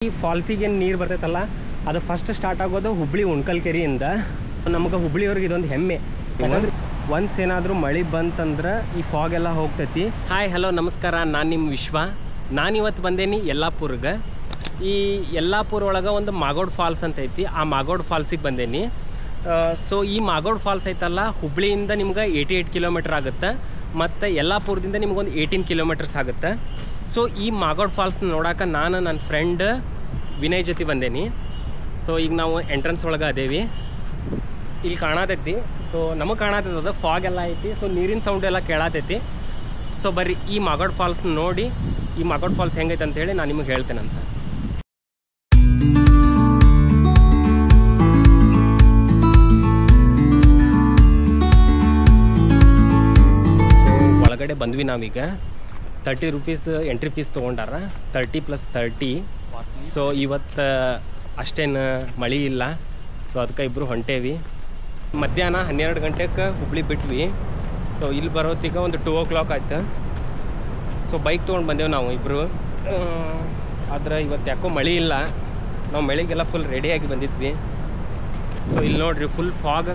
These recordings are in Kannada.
ಈ ಫಾಲ್ಸಿಗೆ ನೀರು ಬರ್ತೈತಲ್ಲ ಅದು ಫಸ್ಟ್ ಸ್ಟಾರ್ಟ್ ಆಗೋದು ಹುಬ್ಳಿ ಉಣ್ಕಲ್ಕೆರೆಯಿಂದ. ನಮಗೆ ಹುಬ್ಳಿಯವ್ರಿಗೆ ಇದೊಂದು ಹೆಮ್ಮೆ, ಯಾಕಂದ್ರೆ ಒನ್ಸ್ ಏನಾದರೂ ಮಳೆ ಬಂತಂದ್ರೆ ಈ ಫಾಗ್ ಎಲ್ಲ ಹೋಗ್ತೈತಿ. ಹಾಯ್ ಹಲೋ ನಮಸ್ಕಾರ, ನಾನು ನಿಮ್ಮ ವಿಶ್ವ. ನಾನಿವತ್ತು ಬಂದೇನಿ ಯಲ್ಲಾಪುರ್ಗೆ. ಈ ಯಲ್ಲಾಪುರ ಒಳಗೆ ಒಂದು ಮಾಗೋಡ್ ಫಾಲ್ಸ್ ಅಂತ ಐತಿ, ಆ ಮಾಗೋಡ್ ಫಾಲ್ಸಿಗೆ ಬಂದೇನಿ. ಸೊ ಈ ಮಾಗೋಡ್ ಫಾಲ್ಸ್ ಐತಲ್ಲ ಹುಬ್ಳಿಯಿಂದ ನಿಮ್ಗೆ 88 ಕಿಲೋಮೀಟ್ರ್ ಆಗುತ್ತೆ, ಮತ್ತು ಯಲ್ಲಾಪುರದಿಂದ ನಿಮ್ಗೊಂದು 18 ಕಿಲೋಮೀಟರ್ಸ್ ಆಗುತ್ತೆ. ಸೊ ಈ ಮಾಗೋಡ್ ಫಾಲ್ಸ್ನ ನೋಡೋಕೆ ನಾನು ನನ್ನ ಫ್ರೆಂಡ್ ವಿನಯ್ ಜೊತೆ ಬಂದೇನಿ. ಸೊ ಈಗ ನಾವು ಎಂಟ್ರೆನ್ಸ್ ಒಳಗೆ ಅದೇವಿ, ಇಲ್ಲಿ ಕಾಣತೈತಿ. ಸೊ ನಮಗೆ ಕಾಣತೈತದ ಫಾಗ್ ಎಲ್ಲ ಐತಿ, ಸೊ ನೀರಿನ ಸೌಂಡ್ ಎಲ್ಲ ಕೇಳತೈತಿ. ಸೊ ಬರ್ರಿ ಈ ಮಾಗೋಡ್ ಫಾಲ್ಸ್ನ ನೋಡಿ ಈ ಮಾಗೋಡ್ ಫಾಲ್ಸ್ ಹೆಂಗೈತೆ ಅಂತೇಳಿ ನಾನು ನಿಮಗೆ ಹೇಳ್ತೇನಂತ. ಒಳಗಡೆ ಬಂದ್ವಿ ನಾವೀಗ. 30 ರೂಪೀಸ್ ಎಂಟ್ರಿ ಫೀಸ್ ತೊಗೊಂಡಾರ, 30 + 30. ಸೊ ಇವತ್ತು ಅಷ್ಟೇನು ಮಳೆ ಇಲ್ಲ, ಸೊ ಅದಕ್ಕೆ ಇಬ್ಬರು ಹೊಂಟೇವಿ. ಮಧ್ಯಾಹ್ನ 12 ಗಂಟೆಗೆ ಹುಬ್ಳಿ ಬಿಟ್ವಿ. ಸೊ ಇಲ್ಲಿ ಬರೋತ್ತಿಗ ಒಂದು 2 o'clock ಆಯ್ತು. ಸೊ ಬೈಕ್ ತೊಗೊಂಡು ಬಂದೇವು ನಾವು ಇಬ್ಬರು. ಆದ್ರೆ ಇವತ್ತು ಯಾಕೋ ಮಳೆ ಇಲ್ಲ, ನಾವು ಮಳೆಗೆಲ್ಲ ಫುಲ್ ರೆಡಿಯಾಗಿ ಬಂದಿದ್ವಿ. ಸೊ ಇಲ್ಲಿ ನೋಡ್ರಿ ಫುಲ್ ಫಾಗ್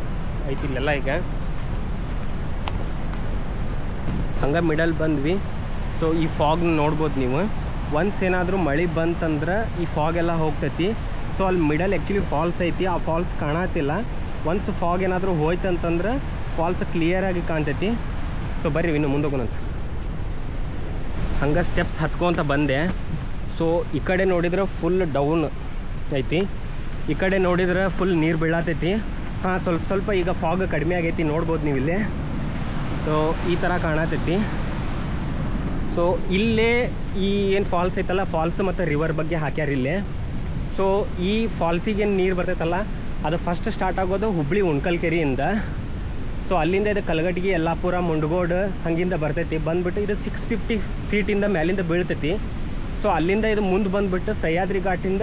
ಐತಿ ಇಲ್ಲೆಲ್ಲ. ಈಗ ಹಂಗೆ ಮಿಡಲ್ ಬಂದ್ವಿ. ಸೊ ಈ ಫಾಗ್ನ ನೋಡ್ಬೋದು ನೀವು. ಒನ್ಸ್ ಏನಾದರೂ ಮಳೆ ಬಂತಂದ್ರೆ ಈ ಫಾಗ್ ಎಲ್ಲ ಹೋಗ್ತೈತಿ. ಸೊ ಅಲ್ಲಿ ಮಿಡಲ್ ಆ್ಯಕ್ಚುಲಿ ಫಾಲ್ಸ್ ಐತಿ, ಆ ಫಾಲ್ಸ್ ಕಾಣತ್ತಿಲ್ಲ. ಒನ್ಸ್ ಫಾಗ್ ಏನಾದರೂ ಹೋಯ್ತಂತಂದ್ರೆ ಫಾಲ್ಸ್ ಕ್ಲಿಯರಾಗಿ ಕಾಣ್ತೈತಿ. ಸೊ ಬರ್ರಿ ಇನ್ನು ಮುಂದೆ ಹೋಗೋಣಂತ. ಹಂಗೆ ಸ್ಟೆಪ್ಸ್ ಹತ್ಕೊಂತ ಬಂದೆ. ಸೊ ಈ ಕಡೆ ನೋಡಿದ್ರೆ ಫುಲ್ ಡೌನ್ ಐತಿ, ಈ ಕಡೆ ನೋಡಿದ್ರೆ ಫುಲ್ ನೀರು ಬೀಳತೈತಿ. ಹಾಂ, ಸ್ವಲ್ಪ ಈಗ ಫಾಗ್ ಕಡಿಮೆ ಆಗೈತಿ, ನೋಡ್ಬೋದು ನೀವು ಇಲ್ಲೇ. ಸೊ ಈ ಥರ ಕಾಣತೈತಿ. ಸೊ ಇಲ್ಲೇ ಈ ಏನು ಫಾಲ್ಸ್ ಐತಲ್ಲ, ಫಾಲ್ಸ್ ಮತ್ತು ರಿವರ್ ಬಗ್ಗೆ ಹಾಕ್ಯಾರ ಇಲ್ಲೇ. ಸೊ ಈ ಫಾಲ್ಸಿಗೆ ಏನು ನೀರು ಬರ್ತೈತಲ್ಲ ಅದು ಫಸ್ಟ್ ಸ್ಟಾರ್ಟ್ ಆಗೋದು ಹುಬ್ಳಿ ಉಣ್ಕಲ್ಕೆರೆಯಿಂದ. ಸೊ ಅಲ್ಲಿಂದ ಇದು ಕಲಘಟಗಿ, ಯಲ್ಲಾಪುರ, ಮುಂಡಗೋಡು ಹಂಗಿಂದ ಬರ್ತೈತಿ. ಬಂದುಬಿಟ್ಟು ಇದು 650 ಫೀಟಿಂದ ಮೇಲಿಂದ ಬೀಳ್ತೈತಿ. ಸೊ ಅಲ್ಲಿಂದ ಇದು ಮುಂದೆ ಬಂದುಬಿಟ್ಟು ಸಹ್ಯಾದ್ರಿ ಘಾಟಿಂದ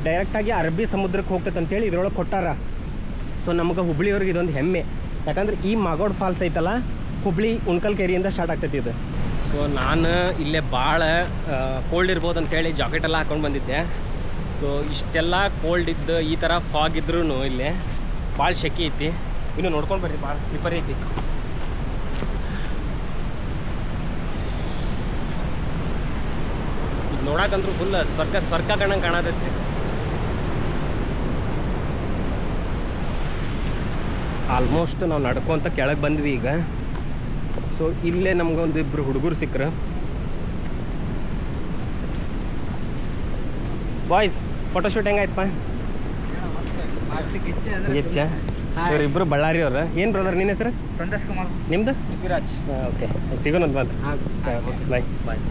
ಡೈರೆಕ್ಟಾಗಿ ಅರಬ್ಬಿ ಸಮುದ್ರಕ್ಕೆ ಹೋಗ್ತೈತೆ ಅಂತೇಳಿ ಇದ್ರೊಳಗೆ ಕೊಟ್ಟಾರ. ಸೊ ನಮಗೆ ಹುಬ್ಳಿಯವ್ರಿಗೆ ಇದೊಂದು ಹೆಮ್ಮೆ, ಯಾಕಂದ್ರೆ ಈ ಮಾಗೋಡ್ ಫಾಲ್ಸ್ ಐತಲ್ಲ ಹುಬ್ಳಿ ಉಣ್ಕಲ್ಕೆರೆಯಿಂದ ಸ್ಟಾರ್ಟ್ ಆಗ್ತೈತಿ ಇದು. ಸೊ ನಾನು ಇಲ್ಲೇ ಭಾಳ ಕೋಲ್ಡ್ ಇರ್ಬೋದು ಅಂತೇಳಿ ಜಾಕೆಟ್ ಎಲ್ಲ ಹಾಕ್ಕೊಂಡು ಬಂದಿದ್ದೆ. ಸೊ ಇಷ್ಟೆಲ್ಲ ಕೋಲ್ಡ್ ಇದ್ದು ಈ ಥರ ಫಾಗ್ ಇದ್ರೂ ಇಲ್ಲೇ ಭಾಳ ಶೆಕೆ ಐತಿ. ಇನ್ನು ನೋಡ್ಕೊಂಡು ಬರ್ರಿ, ಭಾಳ ಸ್ಲಿಪ್ಪರ್ ಐತಿ. ಇದು ನೋಡಕ್ಕಂದ್ರೂ ಫುಲ್ ಸ್ವರ್ಗ ಕಣ್ಣಂಗೆ ಕಾಣತೈತಿ. ಆಲ್ಮೋಸ್ಟ್ ನಾವು ನಡ್ಕೊತ ಕೆಳಗೆ ಬಂದ್ವಿ ಈಗ. ಸೊ ಇಲ್ಲೇ ನಮ್ಗೊಂದು ಇಬ್ಬರು ಹುಡುಗರು ಸಿಕ್ಕರು. ಬಾಯ್ಸ್ ಫೋಟೋಶೂಟ್ ಹೆಂಗಾಯ್ತಪ್ಪ? ಹೆಚ್ಚ ಇವರಿಬ್ಬರು ಬಳ್ಳಾರಿ ಅವರು. ಏನು ಬ್ರದರ್ ನಿನ್ನ ಹೆಸರು? ಸಂತೋಷ್ ಕುಮಾರ್. ನಿಮ್ದು? ವಿರಾಜ್. ಓಕೆ, ಸಿಗೋಣ ಬಂದು. ಬಾಯ್ ಬಾಯ್.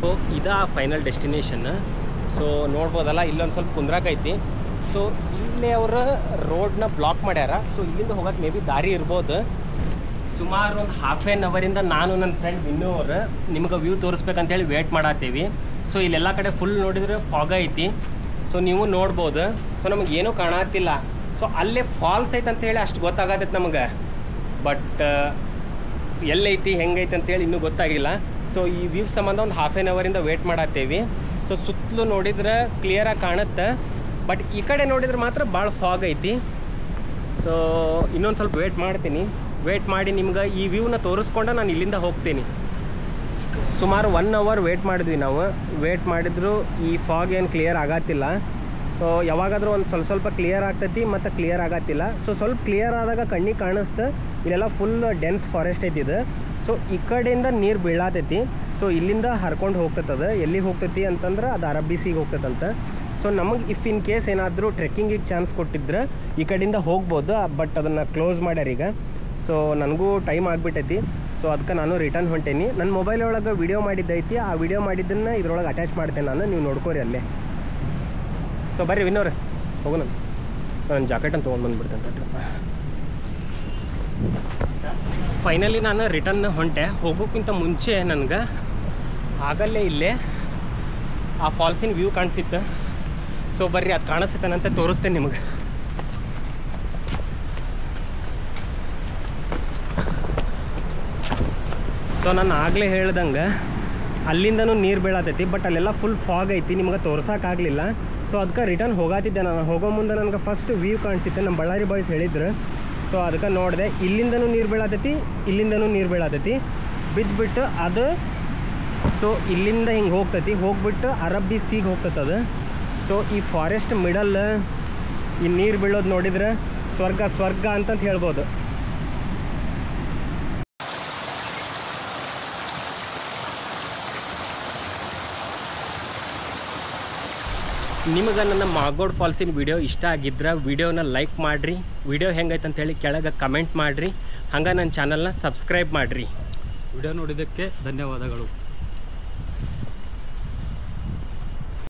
ಸೊ ಇದಾ ಫೈನಲ್ ಡೆಸ್ಟಿನೇಷನ್. ಸೊ ನೋಡ್ಬೋದಲ್ಲ, ಇಲ್ಲೊಂದು ಸ್ವಲ್ಪ ಕುಂದ್ರಾಕೈತಿ. ಸೊ ಇಲ್ಲೇ ಅವರು ರೋಡ್ನ ಬ್ಲಾಕ್ ಮಾಡ್ಯಾರ. ಸೊ ಇಲ್ಲಿಂದ ಹೋಗಕ್ಕೆ ಮೇ ಬಿ ದಾರಿ ಇರ್ಬೋದು. ಸುಮಾರು ಒಂದು ½ an ಅವರಿಂದ ನಾನು ನನ್ನ ಫ್ರೆಂಡ್ ವಿನ್ನು ಅವರು ನಿಮ್ಗೆ ವ್ಯೂ ತೋರಿಸ್ಬೇಕಂತೇಳಿ ವೇಟ್ ಮಾಡತ್ತೀವಿ. ಸೊ ಇಲ್ಲೆಲ್ಲ ಕಡೆ ಫುಲ್ ನೋಡಿದ್ರೆ ಫಾಗ ಐತಿ. ಸೊ ನೀವು ನೋಡ್ಬೋದು. ಸೊ ನಮಗೆ ಏನೂ ಕಾಣತ್ತಿಲ್ಲ. ಸೊ ಅಲ್ಲೇ ಫಾಲ್ಸ್ ಐತೆ ಅಂತೇಳಿ ಅಷ್ಟು ಗೊತ್ತಾಗತ್ತೈತೆ ನಮಗೆ, ಬಟ್ ಎಲ್ಲೈತಿ ಹೆಂಗೈತೆ ಅಂತೇಳಿ ಇನ್ನೂ ಗೊತ್ತಾಗಿಲ್ಲ. ಸೊ ಈ ವ್ಯೂ ಸಂಬಂಧ ಒಂದು ½ an ಅವರಿಂದ ವೇಟ್ ಮಾಡತ್ತೀವಿ. ಸೊ ಸುತ್ತಲೂ ನೋಡಿದ್ರೆ ಕ್ಲಿಯರಾಗಿ ಕಾಣುತ್ತೆ, ಬಟ್ ಈ ಕಡೆ ನೋಡಿದ್ರೆ ಮಾತ್ರ ಭಾಳ ಫಾಗ್ ಐತಿ. ಸೊ ಇನ್ನೊಂದು ಸ್ವಲ್ಪ ವೇಟ್ ಮಾಡ್ತೀನಿ. ವೇಟ್ ಮಾಡಿ ನಿಮ್ಗೆ ಈ ವ್ಯೂನ ತೋರಿಸ್ಕೊಂಡು ನಾನು ಇಲ್ಲಿಂದ ಹೋಗ್ತೀನಿ. ಸುಮಾರು 1 hour ವೇಟ್ ಮಾಡಿದ್ವಿ ನಾವು. ವೇಟ್ ಮಾಡಿದ್ರು ಈ ಫಾಗ್ ಏನು ಕ್ಲಿಯರ್ ಆಗತ್ತಿಲ್ಲ. ಸೊ ಯಾವಾಗಾದರೂ ಒಂದು ಸ್ವಲ್ಪ ಕ್ಲಿಯರ್ ಆಗ್ತೈತಿ ಮತ್ತು ಕ್ಲಿಯರ್ ಆಗತ್ತಿಲ್ಲ. ಸೊ ಸ್ವಲ್ಪ ಕ್ಲಿಯರ್ ಆದಾಗ ಕಣ್ಣಿಗೆ ಕಾಣಿಸ್ತು. ಇಲ್ಲೆಲ್ಲ ಫುಲ್ ಡೆನ್ಸ್ ಫಾರೆಸ್ಟ್ ಐತಿ ಇದು. ಸೊ ಈ ಕಡೆಯಿಂದ ನೀರು ಬೀಳತೈತಿ. ಸೊ ಇಲ್ಲಿಂದ ಹರ್ಕೊಂಡು ಹೋಗ್ತೈತದ. ಎಲ್ಲಿಗೆ ಹೋಗ್ತೈತಿ ಅಂತಂದ್ರೆ ಅದು ಅರಬ್ಬಿ ಸೀಗೆ ಹೋಗ್ತೈತಂತ. ಸೊ ನಮಗೆ ಇಫ್ ಇನ್ ಕೇಸ್ ಏನಾದರೂ ಟ್ರೆಕ್ಕಿಂಗಿಗೆ ಚಾನ್ಸ್ ಕೊಟ್ಟಿದ್ರೆ ಈ ಕಡೆಯಿಂದ ಹೋಗ್ಬೋದು, ಬಟ್ ಅದನ್ನು ಕ್ಲೋಸ್ ಮಾಡ್ಯಾರ ಈಗ. ಸೊ ನನಗೂ ಟೈಮ್ ಆಗಿಬಿಟ್ಟೈತಿ. ಸೊ ಅದಕ್ಕೆ ನಾನು ರಿಟರ್ನ್ ಹೊಂಟೇನಿ. ನನ್ನ ಮೊಬೈಲ್ ಒಳಗೆ ವೀಡಿಯೋ ಮಾಡಿದ್ದೈತಿ, ಆ ವಿಡಿಯೋ ಮಾಡಿದ್ದನ್ನು ಇದ್ರೊಳಗೆ ಅಟ್ಯಾಚ್ ಮಾಡ್ತೇನೆ ನಾನು, ನೀವು ನೋಡ್ಕೋರಿ ಅಲ್ಲೇ. ಸೊ ಬರ್ರಿ ವಿನ್ನೋರು ಹೋಗೋಣ. ನನ್ನ ಜಾಕೆಟನ್ನು ತೊಗೊಂಡ್ಬಂದ್ಬಿಡ್ತೇನೆ. ಫೈನಲಿ ನಾನು ರಿಟರ್ನ್ ಹೊಂಟೆ. ಹೋಗೋಕ್ಕಿಂತ ಮುಂಚೆ ನನಗೆ ಆಗಲ್ಲೇ ಇಲ್ಲೇ ಆ ಫಾಲ್ಸಿನ ವ್ಯೂ ಕಾಣಿಸಿತ್ತು. ಸೊ ಬರ್ರಿ ಅದು ಕಾಣಿಸ್ತೇನಂತ ತೋರಿಸ್ತೇನೆ ನಿಮಗೆ. ಸೊ ನಾನು ಆಗಲೇ ಹೇಳ್ದಂಗೆ ಅಲ್ಲಿಂದನೂ ನೀರು ಬೀಳತೈತಿ, ಬಟ್ ಅಲ್ಲೆಲ್ಲ ಫುಲ್ ಫಾಗ್ ಐತಿ, ನಿಮ್ಗೆ ತೋರ್ಸೋಕ್ಕಾಗಲಿಲ್ಲ. ಸೊ ಅದಕ್ಕೆ ರಿಟರ್ನ್ ಹೋಗಾತಿದ್ದೆ ನಾನು. ಹೋಗೋ ಮುಂದೆ ನನಗೆ ಫಸ್ಟ್ ವ್ಯೂ ಕಾಣಿಸಿತ್ತೆ, ನಮ್ಮ ಬಳ್ಳಾರಿ ಬಾಯ್ಸ್ ಹೇಳಿದ್ರು. ಸೊ ಅದಕ್ಕೆ ನೋಡಿದೆ, ಇಲ್ಲಿಂದನೂ ನೀರು ಬೀಳತೈತಿ, ಇಲ್ಲಿಂದನೂ ನೀರು ಬೀಳತೈತಿ. ಬಿದ್ದುಬಿಟ್ಟು ಅದು ಸೊ ಇಲ್ಲಿಂದ ಹಿಂಗೆ ಹೋಗ್ತೈತಿ, ಹೋಗ್ಬಿಟ್ಟು ಅರಬ್ಬಿ ಸೀಗೆ ಹೋಗ್ತೈತೆ ಅದು. ಸೊ ಈ ಫಾರೆಸ್ಟ್ ಮಿಡಲ್ ಈ ನೀರು ಬೀಳೋದು ನೋಡಿದ್ರೆ ಸ್ವರ್ಗ ಸ್ವರ್ಗ ಅಂತಂತ ಹೇಳ್ಬೋದು. ನಿಮಗೆ ನನ್ನ ಮಾಗೋಡ್ ಫಾಲ್ಸಿನ ವಿಡಿಯೋ ಇಷ್ಟ ಆಗಿದ್ರೆ ವಿಡಿಯೋನ ಲೈಕ್ ಮಾಡಿರಿ, ವಿಡಿಯೋ ಹೆಂಗೈತೆ ಅಂತೇಳಿ ಕೆಳಗೆ ಕಮೆಂಟ್ ಮಾಡಿರಿ, ಹಂಗೆ ನನ್ನ ಚಾನಲ್ನ ಸಬ್ಸ್ಕ್ರೈಬ್ ಮಾಡಿರಿ. ವಿಡಿಯೋ ನೋಡಿದ್ದಕ್ಕೆ ಧನ್ಯವಾದಗಳು.